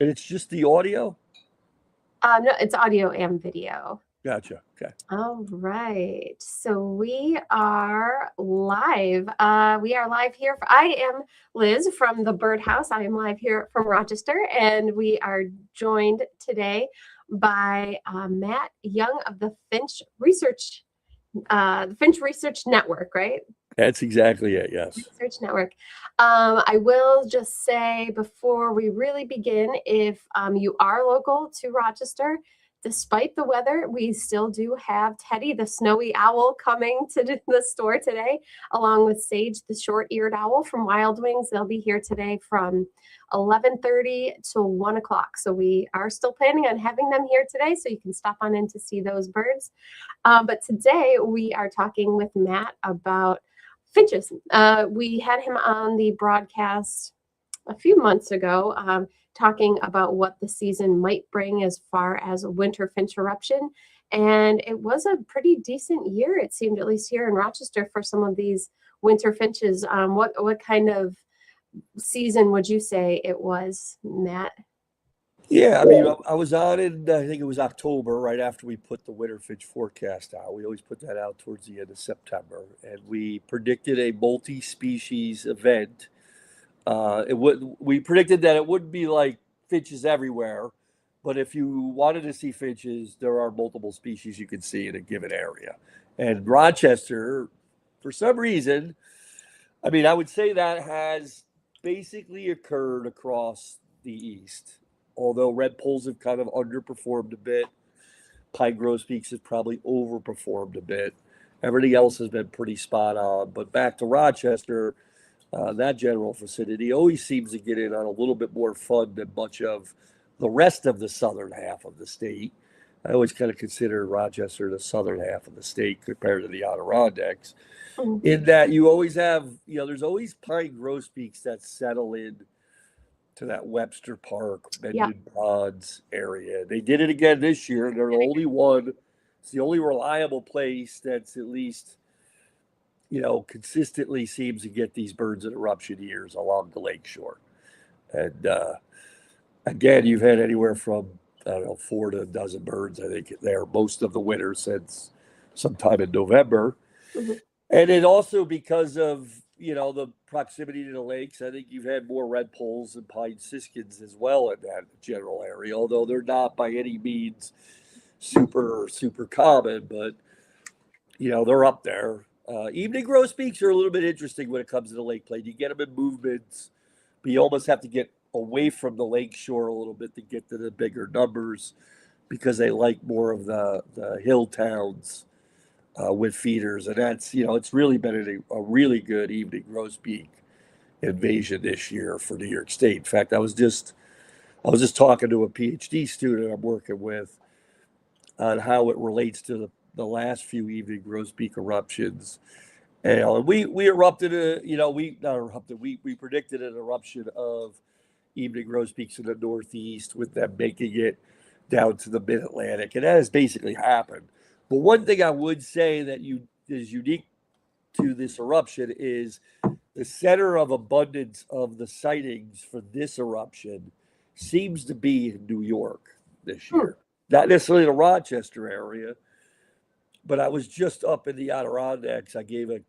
And it's just the audio? No, it's audio and video. Gotcha. Okay. All right. So we are live. We are live here. I am Liz from the Birdhouse. I am live here from Rochester, and we are joined today by Matt Young of the Finch Research Network, right? That's exactly it. Yes. Research Network. I will just say before we really begin, if you are local to Rochester, despite the weather, we still do have Teddy, the snowy owl, coming to the store today, along with Sage, the short-eared owl from Wild Wings. They'll be here today from 11:30 to 1 o'clock. So we are still planning on having them here today, so you can stop on in to see those birds. But today we are talking with Matt about finches. We had him on the broadcast a few months ago, talking about what the season might bring as far as a winter finch eruption. And it was a pretty decent year, it seemed, at least here in Rochester, for some of these winter finches. What kind of season would you say it was, Matt? Yeah, I mean, I was on in, I think it was October, right after we put the winter finch forecast out. We always put that out towards the end of September, and we predicted a multi-species event. We predicted that it wouldn't be like finches everywhere, but if you wanted to see finches, there are multiple species you can see in a given area. And Rochester, for some reason, I mean, I would say that has basically occurred across the East. Although red poles have kind of underperformed a bit, pine grosbeaks has probably overperformed a bit. Everything else has been pretty spot on. But back to Rochester, that general vicinity always seems to get in on a little bit more fun than much of the rest of the southern half of the state. I always kind of consider Rochester the southern half of the state compared to the Adirondacks, Mhm. in that you always have, there's always pine grosbeaks that settle in to that Webster Park, Yeah. Mendon Ponds area. They did it again this year. They're the only one. It's the only reliable place that's at least, consistently seems to get these birds in eruption years along the lakeshore. And again, you've had anywhere from, I don't know, 4 to a dozen birds, I think, there most of the winter since sometime in November. Mhm. And then also because of, the proximity to the lakes, I think you've had more red poles and pine siskins as well in that general area, although they're not by any means super, super common, but, they're up there. Evening grosbeaks are a little bit interesting when it comes to the lake plain. You get them in movements, but you almost have to get away from the lake shore a little bit to get to the bigger numbers because they like more of the hill towns with feeders, and that's it's really been a really good evening grosbeak invasion this year for New York State. In fact, I was just talking to a PhD student I'm working with on how it relates to the last few evening grosbeak eruptions. And we erupted we not erupted we predicted an eruption of evening grosbeaks in the Northeast with them making it down to the Mid Atlantic, and that has basically happened. But one thing I would say that is unique to this eruption is the center of abundance of the sightings for this eruption seems to be in New York this Hmm. year. Not necessarily the Rochester area, but I was just up in the Adirondacks. I gave a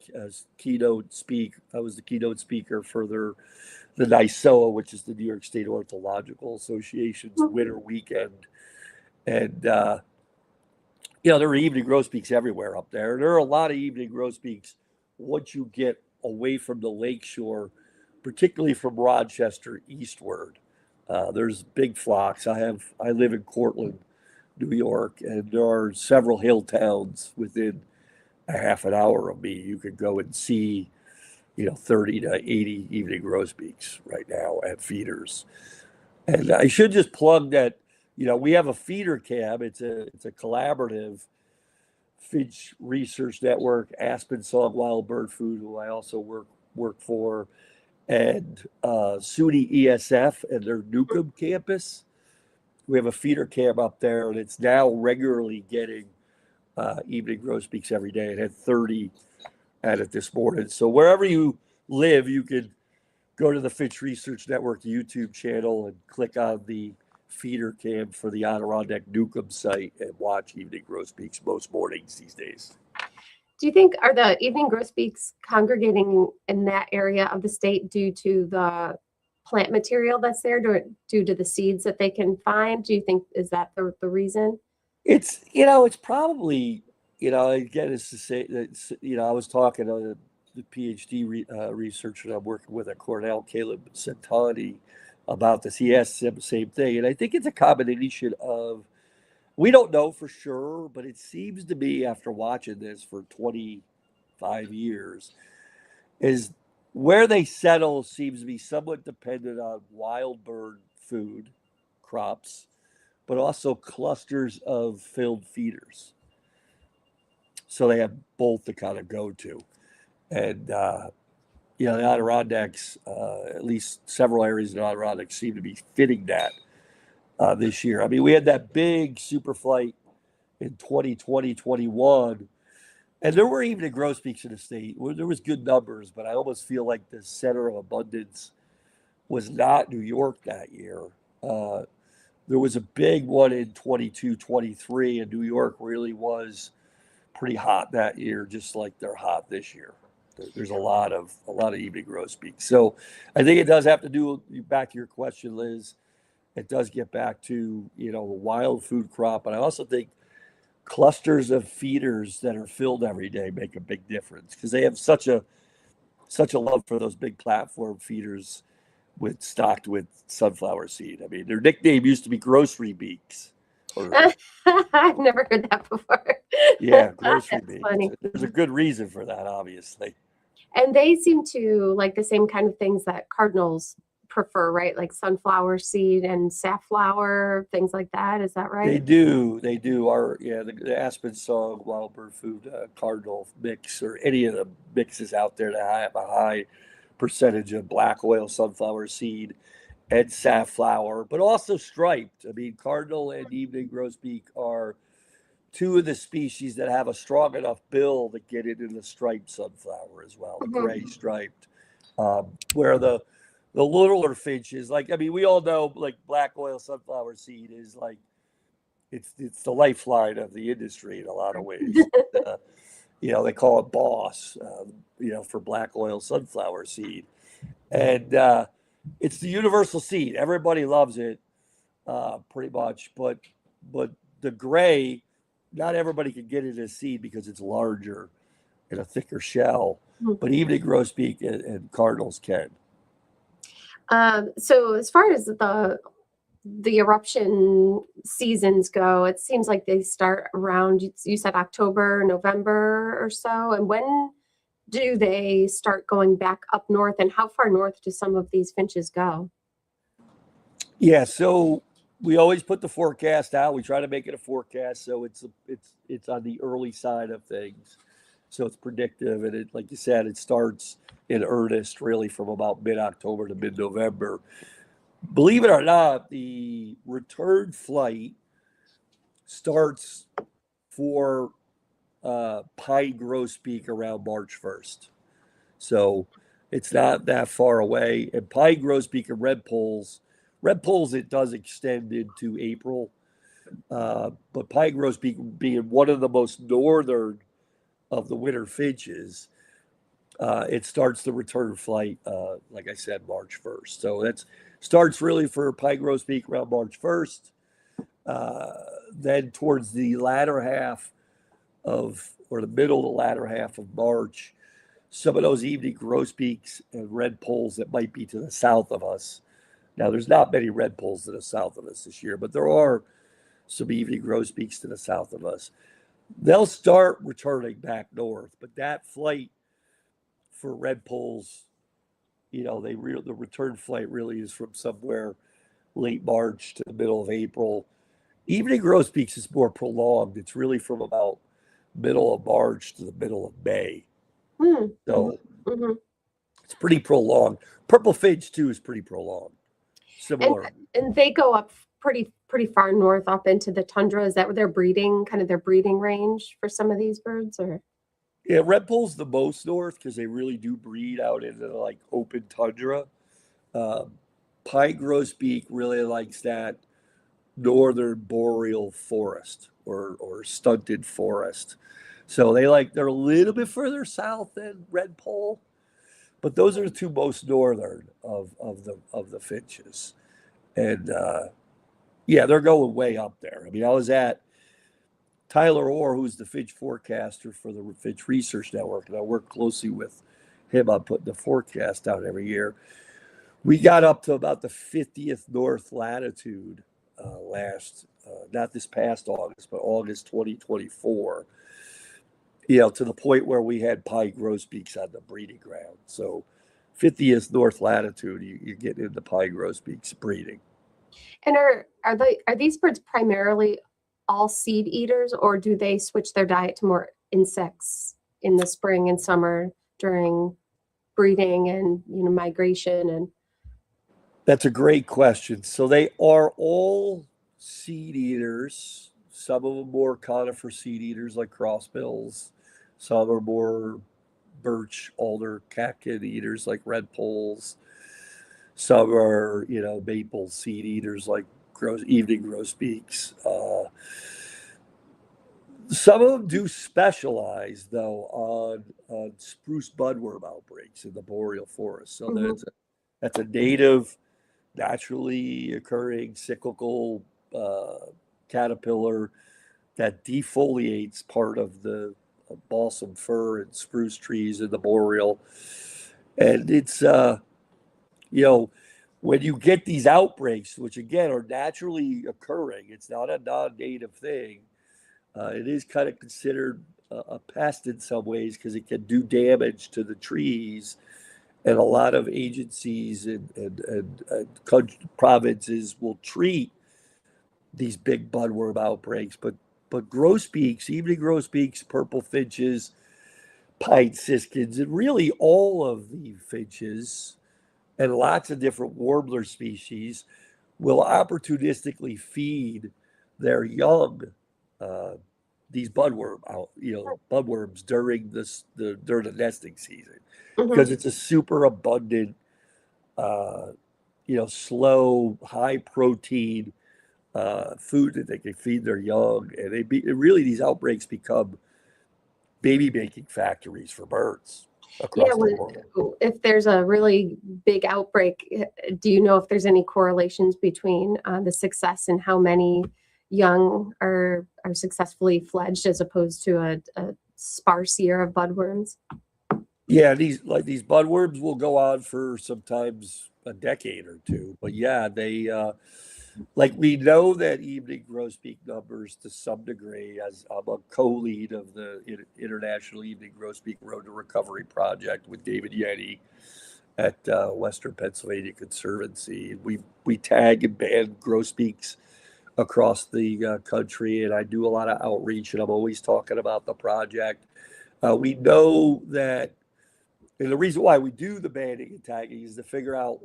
keynote speak. I was the keynote speaker for the NYSOA, which is the New York State Ornithological Association's winter weekend. And, there are evening grosbeaks everywhere up there. There are a lot of evening grosbeaks once you get away from the lakeshore, particularly from Rochester eastward. There's big flocks. I live in Cortland, New York, and there are several hill towns within a half an hour of me. You could go and see, 30 to 80 evening grosbeaks right now at feeders. And I should just plug that, we have a feeder cab. It's a collaborative Finch Research Network, Aspen Song Wild Bird Food, who I also work for, and SUNY ESF and their Newcomb campus. We have a feeder cab up there, and it's now regularly getting evening grosbeaks every day. It had 30 at it this morning. So wherever you live, you could go to the Finch Research Network YouTube channel and click on the feeder cam for the Adirondack Newcomb site and watch evening grosbeaks most mornings these days. Do you think are the evening grosbeaks congregating in that area of the state due to the plant material that's there, due to the seeds that they can find? Do you think is that the reason? It's it's probably again it's to say that I was talking to the PhD researcher I'm working with at Cornell, Caleb Centani, about this. He asked the same thing, and I think it's a combination of, we don't know for sure, but it seems to me after watching this for 25 years, is where they settle seems to be somewhat dependent on wild bird food crops, but also clusters of filled feeders. So they have both to kind of go to. And, the Adirondacks, at least several areas in the Adirondacks seem to be fitting that this year. I mean, we had that big super flight in 2020, 21, and there were even grosbeaks in the state. There was good numbers, but I almost feel like the center of abundance was not New York that year. There was a big one in 22, 23, and New York really was pretty hot that year, just like they're hot this year. There's a lot of evening grosbeaks. So I think it does have to do, back to your question, Liz, it does get back to, the wild food crop. But I also think clusters of feeders that are filled every day make a big difference, because they have such a love for those big platform feeders stocked with sunflower seed. I mean, their nickname used to be grocery beaks. I've never heard that before. Yeah, grocery That's beaks. funny. There's a good reason for that, obviously. And they seem to like the same kind of things that cardinals prefer, right? Like sunflower seed and safflower, things like that. Is that right? They do. The Aspen Song Wild Bird Food Cardinal mix, or any of the mixes out there that have a high percentage of black oil sunflower seed and safflower, but also striped. I mean, cardinal and evening grosbeak are two of the species that have a strong enough bill to get it in the striped sunflower as well, the gray striped. Where the littler finches, we all know, like, black oil sunflower seed is like, it's the lifeline of the industry in a lot of ways. They call it boss, for black oil sunflower seed. And it's the universal seed. Everybody loves it, pretty much. But the gray, not everybody can get it as seed because it's larger and a thicker shell. But evening grosbeak and cardinals can. So as far as the eruption seasons go, it seems like they start around, you said October, November or so. And when do they start going back up north, and how far north do some of these finches go? Yeah, so we always put the forecast out. We try to make it a forecast, so it's on the early side of things. So it's predictive, and it, like you said, it starts in earnest really from about mid-October to mid-November. Believe it or not, the return flight starts for pine grosbeak around March 1st. So it's not that far away. And pine grosbeak and red poles, it does extend into April. But pine grosbeak being one of the most northern of the winter finches, it starts the return flight, like I said, March 1st. So that starts really for pine grosbeak around March 1st. Then towards the latter half or the middle to latter half of March, some of those evening grosbeaks and red poles that might be to the south of us. Now, there's not many red poles to the south of us this year, but there are some evening grosbeaks to the south of us. They'll start returning back north, but that flight for red poles, the return flight really is from somewhere late March to the middle of April. Evening grosbeaks is more prolonged. It's really from about middle of March to the middle of May. So it's pretty prolonged. Purple finch too is pretty prolonged. Similar. And they go up pretty far north, up into the tundra. Is that where they're breeding, kind of their breeding range for some of these birds? Or yeah, red pole's the most north because they really do breed out into like open tundra. Pine grosbeak really likes that northern boreal forest or stunted forest. So they're a little bit further south than red pole, but those are the two most northern of the finches. And yeah, they're going way up there. I mean, I was at Tyler Orr, who's the finch forecaster for the Finch Research Network, and I work closely with him on putting the forecast out every year. We got up to about the 50th north latitude not this past August, but August 2024, to the point where we had pine grosbeaks on the breeding ground. So 50th north latitude, you get into pine grosbeaks breeding. And are these birds primarily all seed eaters, or do they switch their diet to more insects in the spring and summer during breeding and migration? And that's a great question. So they are all seed eaters. Some of them more conifer seed eaters like crossbills. Some are more birch, alder, catkin eaters like red poles. Some are, maple seed eaters like evening grosbeaks. Some of them do specialize, though, on spruce budworm outbreaks in the boreal forest. So that's a native, naturally occurring cyclical caterpillar that defoliates part of the balsam fir and spruce trees in the boreal. And it's, when you get these outbreaks, which again are naturally occurring, it's not a non-native thing. It is kind of considered a pest in some ways because it can do damage to the trees. And a lot of agencies and provinces will treat these big budworm outbreaks. But grosbeaks, evening grosbeaks, purple finches, pine siskins, and really all of the finches and lots of different warbler species will opportunistically feed their young these budworms during the nesting season because it's a super abundant, slow, high protein food that they can feed their young, and really these outbreaks become baby making factories for birds across the world. If there's a really big outbreak, do you know if there's any correlations between the success and how many young are successfully fledged as opposed to a sparse year of budworms? Yeah, these budworms will go on for sometimes a decade or two, but yeah, they we know that evening grosbeak numbers to some degree, as I'm a co-lead of the International Evening Grosbeak Road to Recovery Project with David Yeti at Western Pennsylvania Conservancy. We tag and ban grosbeaks across the country, and I do a lot of outreach, and I'm always talking about the project. We know that, and the reason why we do the banding and tagging is to figure out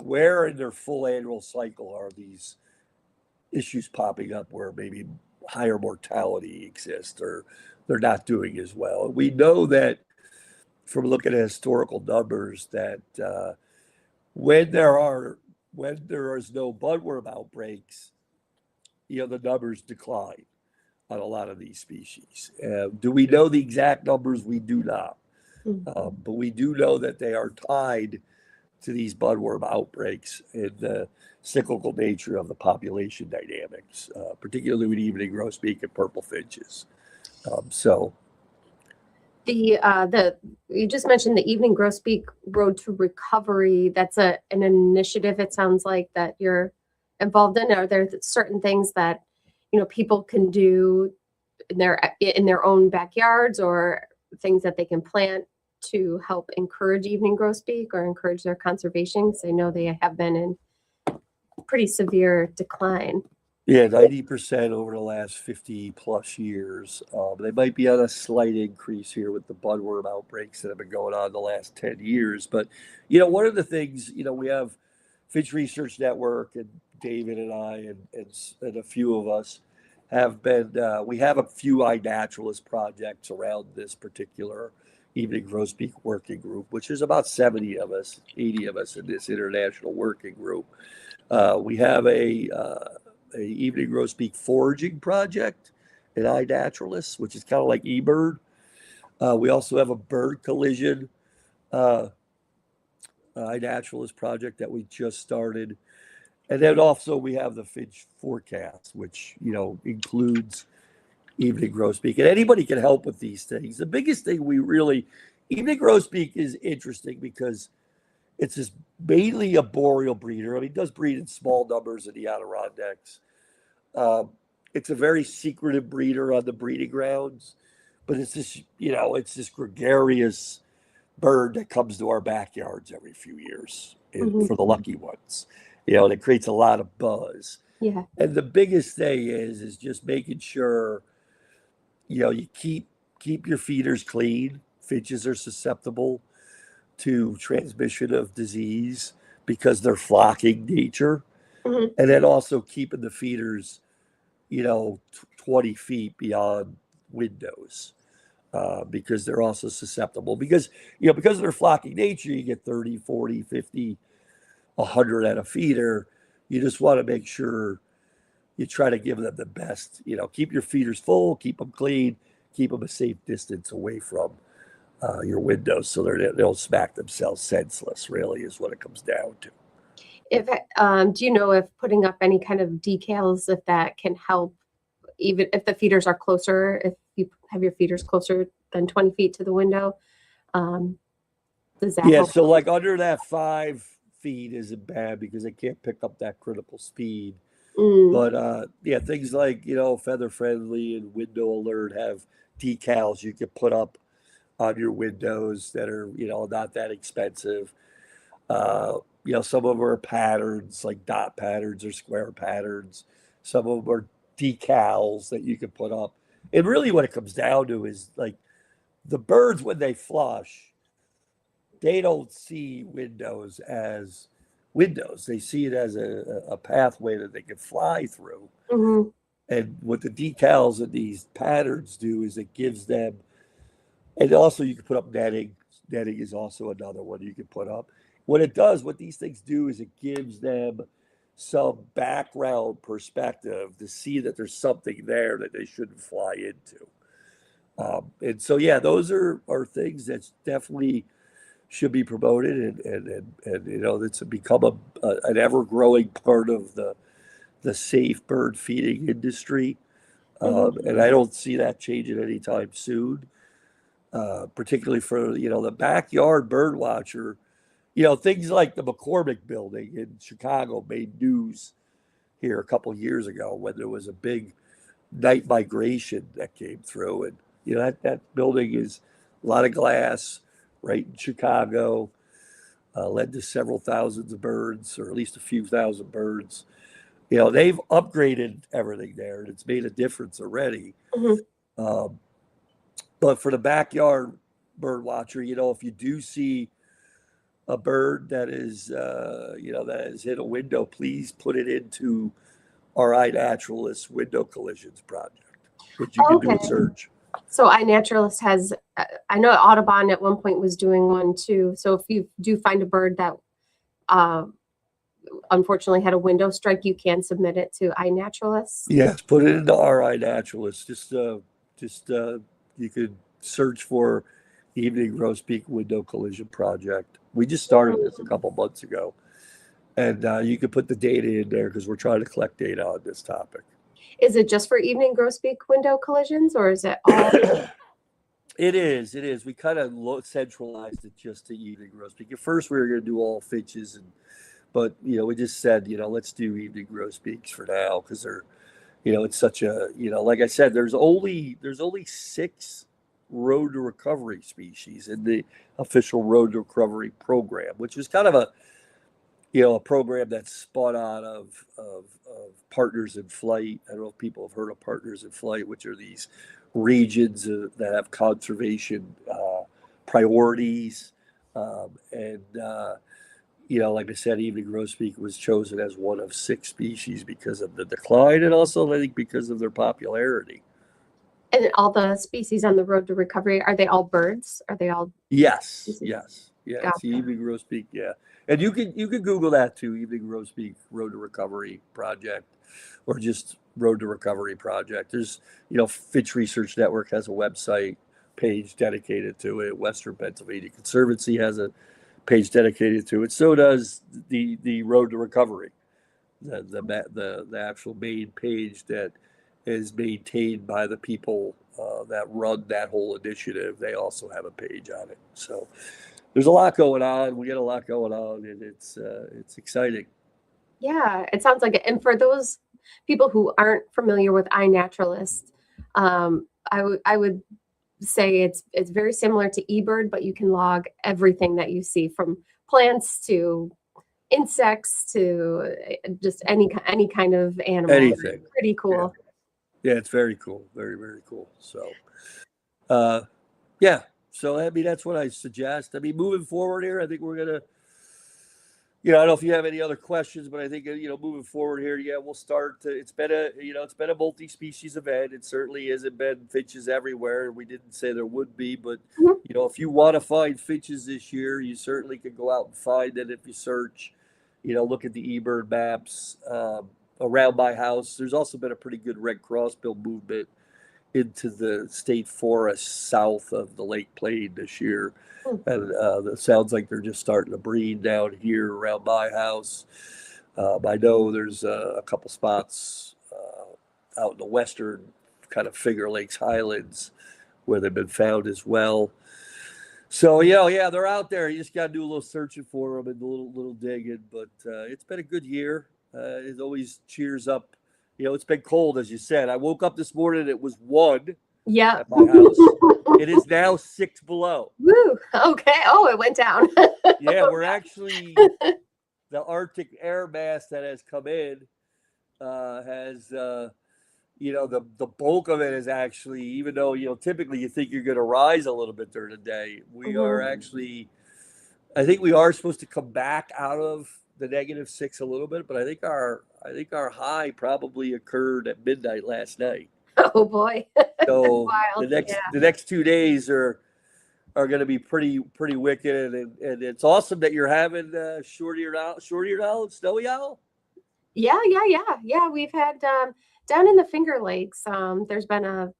where in their full annual cycle are these issues popping up where maybe higher mortality exists or they're not doing as well. We know that from looking at historical numbers that when there is no budworm outbreaks, the numbers decline on a lot of these species. Do we know the exact numbers? We do not. But we do know that they are tied to these budworm outbreaks and the cyclical nature of the population dynamics, particularly with evening grosbeak and purple finches. You just mentioned the Evening Grosbeak Road to Recovery. That's an initiative, it sounds like, that you're involved in. Are there certain things that people can do in their own backyards, or things that they can plant to help encourage evening grosbeak or encourage their conservation? Because I know they have been in pretty severe decline. Yeah, 90% over the last 50 plus years. They might be on a slight increase here with the budworm outbreaks that have been going on the last 10 years. But, one of the things, we have Finch Research Network, and David and I and a few of us have been, we have a few iNaturalist projects around this particular, evening grosbeak working group, which is about 70 of us, 80 of us in this international working group. We have a evening grosbeak foraging project at iNaturalist, which is kind of like eBird. We also have a bird collision iNaturalist project that we just started. And then also we have the Finch forecast, which, includes evening grosbeak. And anybody can help with these things. The biggest thing evening grosbeak is interesting because it's just mainly a boreal breeder. I mean, it does breed in small numbers in the Adirondacks. It's a very secretive breeder on the breeding grounds, but it's this gregarious bird that comes to our backyards every few years for the lucky ones. And it creates a lot of buzz. Yeah. And the biggest thing is just making sure, you keep your feeders clean. Finches are susceptible to transmission of disease because they're flocking nature. Mm-hmm. And then also keeping the feeders, 20 feet beyond windows. Because they're also susceptible because of their flocking nature, you get 30, 40, 50, 100 at a feeder. You just want to make sure you try to give them the best, keep your feeders full, keep them clean, keep them a safe distance away from your windows so they don't smack themselves senseless, really is what it comes down to. Do you know if putting up any kind of decals, if that can help, even if the feeders are closer, if you have your feeders closer than 20 feet to the window, does that help? So like under that 5 feet isn't bad because it can't pick up that critical speed. But things like, Feather Friendly and Window Alert have decals you can put up on your windows that are, not that expensive. Some of them are patterns, like dot patterns or square patterns. Some of them are decals that you can put up. And really what it comes down to is like the birds, when they flush, they don't see windows as windows. They see it as a pathway that they can fly through. Mm-hmm. And what the decals and these patterns do is it gives them, and also you can put up netting. Netting is also another one you can put up. What these things do is it gives them some background perspective to see that there's something there that they shouldn't fly into. And so, those are things that definitely should be promoted, and it's become an ever-growing part of the safe bird feeding industry. And I don't see that changing anytime soon, particularly for, the backyard bird watcher. Things like the McCormick building in Chicago made news here a couple of years ago when there was a big night migration that came through. And, that building is a lot of glass right in Chicago, led to several thousands of birds, or at least a few thousand birds. They've upgraded everything there, and it's made a difference already. Mm-hmm. But for the backyard bird watcher, if you do see a bird that is, that has hit a window, please put it into our iNaturalist window collisions project, which you can do a search. So iNaturalist has, I know Audubon at one point was doing one too. So if you do find a bird that unfortunately had a window strike, you can submit it to iNaturalist. Yes, put it into our iNaturalist. Just you could search for Evening Grosbeak Window Collision Project. We just started this a couple months ago, and you can put the data in there because we're trying to collect data on this topic. Is it just for evening grosbeak window collisions, or is it all? It is. We kind of centralized it just to evening grosbeak. At first, we were going to do all finches, but we just said, let's do evening grosbeaks for now because they're, it's such a, like I said, there's only 6 road to recovery species in the official road to recovery program, which is kind of a program that's spun out of Partners in Flight. I don't know if people have heard of Partners in Flight, which are these regions that have conservation priorities. And like I said, evening grosbeak was chosen as one of 6 species because of the decline, and also I think because of their popularity. And all the species on the road to recovery, are they all birds? Are they all Yes, species? yes, yeah. It's the Gotcha. Evening Grosbeak, yeah. And you can Google that too, Evening Grosbeak Road to Recovery Project, or just Road to Recovery Project. There's, Finch Research Network has a website page dedicated to it. Western Pennsylvania Conservancy has a page dedicated to it. So does the Road to Recovery, the actual main page that is maintained by the people that run that whole initiative. They also have a page on it. So there's a lot going on. We get a lot going on, and it's exciting. Yeah, it sounds like it. And for those people who aren't familiar with iNaturalist, I would say it's very similar to eBird, but you can log everything that you see from plants to insects to just any kind of animal. Anything. Pretty Yeah. cool. Yeah, it's very cool. Very, very cool. So, uh, yeah. So, I mean, that's what I suggest. I mean, moving forward here, I think we're going to, I don't know if you have any other questions, but I think, moving forward here, yeah, we'll start. It's been a multi-species event. It certainly hasn't been finches everywhere. We didn't say there would be, but, Mhm. if you want to find finches this year, you certainly can go out and find it if you search, look at the eBird maps around my house. There's also been a pretty good Red Cross bill movement into the state forest south of the Lake Plain this year. Hmm. And it sounds like they're just starting to breed down here around my house. I know there's a couple spots out in the western kind of Finger Lakes Highlands where they've been found as well. So yeah, they're out there. You just got to do a little searching for them and a little digging. But it's been a good year. It always cheers up. It's been cold, as you said. I woke up this morning. It was 1 Yeah. at my house. It is now 6 below. Woo. Okay. Oh, it went down. Yeah, we're actually the Arctic air mass that has come in has the bulk of it is actually, even though typically you think you're going to rise a little bit during the day, we are Mhm. actually. I think we are supposed to come back out of the -6 a little bit, but I think our high probably occurred at midnight last night. Oh boy. So the Wild. next Yeah. the next 2 days are going to be pretty wicked, and it's awesome that you're having short-eared owl, and snowy owl. Yeah. We've had down in the Finger Lakes. There's been a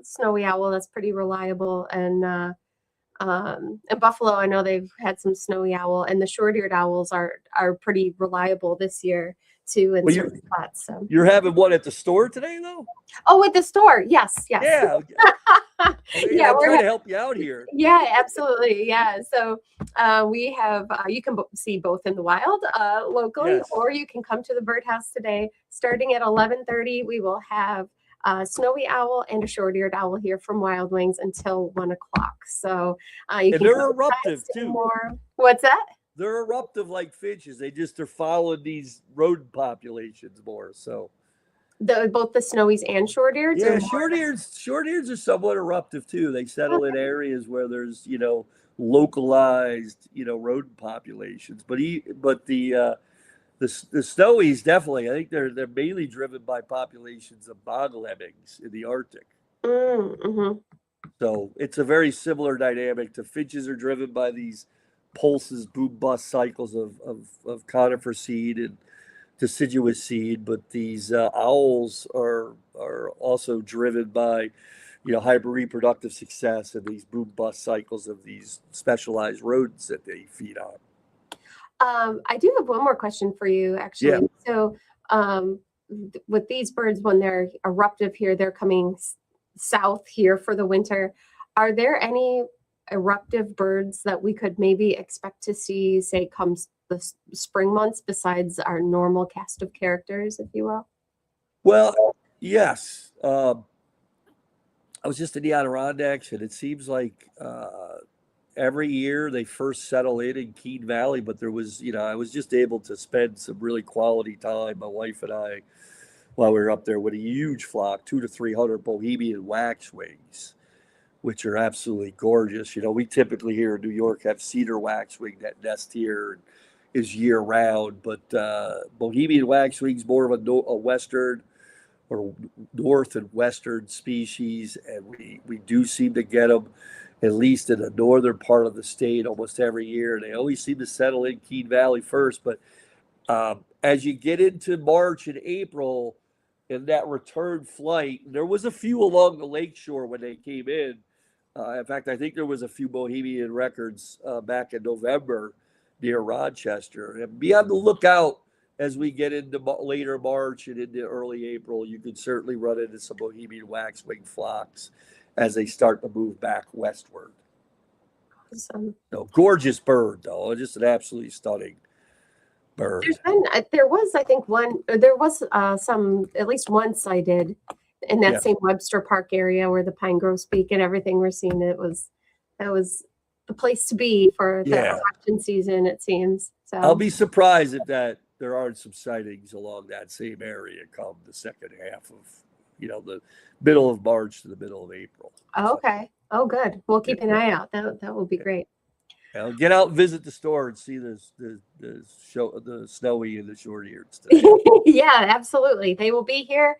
snowy owl that's pretty reliable, and in Buffalo, I know they've had some snowy owl, and the short-eared owls are pretty reliable this year too in Well, certain spots. So, you're having one at the store today, though. oh, at the store, yes, yes, Yeah, yeah, I'm trying to help you out here. yeah, absolutely, yeah. So we have you can see both in the wild locally, Yes. or you can come to the birdhouse today. Starting at 11:30, we will have a snowy owl and a short-eared owl here from Wild Wings until 1 o'clock. So you And can they're come inside, eruptive see too. more. What's that? They're eruptive like finches. They're following these rodent populations more. So Both the snowies and short-eareds, or yeah, more? short ears are somewhat eruptive too. They settle in areas where there's localized rodent populations. But the snowies definitely. I think they're mainly driven by populations of bog lemmings in the Arctic. Mm-hmm. So it's a very similar dynamic. The finches are driven by these pulses, boom bust cycles of conifer seed and deciduous seed, but these owls are also driven by hyper reproductive success and these boom bust cycles of these specialized rodents that they feed on. I do have one more question for you, Yeah. actually. So, with these birds, when they're eruptive here, they're coming south here for the winter. Are there any eruptive birds that we could maybe expect to see, say, the spring months, besides our normal cast of characters, if you will? Well, yes. I was just in the Adirondacks, and it seems like every year they first settle in Keene Valley, but I was just able to spend some really quality time, my wife and I, while we were up there with a huge flock, 200 to 300 Bohemian waxwings, which are absolutely gorgeous. We typically here in New York have cedar waxwing that nest here and is year round, but Bohemian waxwing's more of a western or north and western species, and we do seem to get them at least in the northern part of the state almost every year. They always seem to settle in Keene Valley first, but as you get into March and April, in that return flight, there was a few along the lakeshore when they came in. In fact, I think there was a few Bohemian records back in November near Rochester. And be on the lookout as we get into later March and into early April. You could certainly run into some Bohemian waxwing flocks as they start to move back westward. Awesome. So gorgeous bird, though, just an absolutely stunning bird. There was, I think, at least one sighted in that same Webster Park area where the pine groves speak and everything we're seeing. That was the place to be for the eruption season, it seems. So I'll be surprised if there aren't some sightings along that same area come the second half of, the middle of March to the middle of April. Oh, okay. Oh, good. We'll keep an eye out. That will be great. I'll get out and visit the store and see the snowy and the short-eared stuff. Yeah, absolutely. They will be here.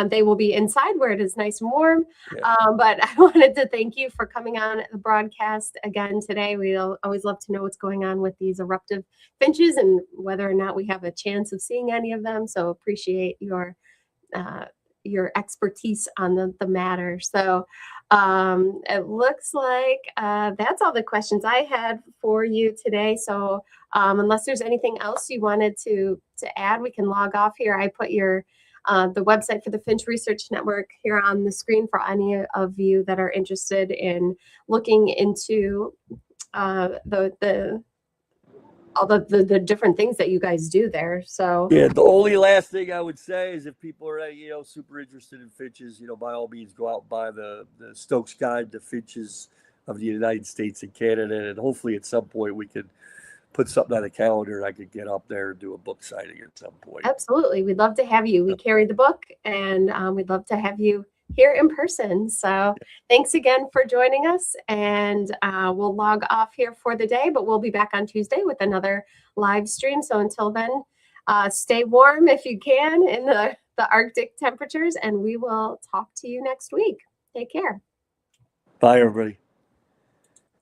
They will be inside where it is nice and warm. Yeah. But I wanted to thank you for coming on the broadcast again today. We always love to know what's going on with these eruptive finches and whether or not we have a chance of seeing any of them. So appreciate your expertise on the matter. So it looks like that's all the questions I had for you today. So unless there's anything else you wanted to add, we can log off here. I put the website for the Finch Research Network here on the screen for any of you that are interested in looking into all the different things that you guys do there. So yeah, the only last thing I would say is if people are super interested in finches, by all means go out and buy the Stokes Guide to Finches of the United States and Canada, and hopefully at some point we could put something on a calendar and I could get up there and do a book signing at some point. Absolutely, we'd love to have you. We carry the book, and we'd love to have you here in person. So thanks again for joining us, and we'll log off here for the day, but we'll be back on Tuesday with another live stream. So until then, stay warm if you can in the Arctic temperatures, and we will talk to you next week. Take care. Bye, everybody.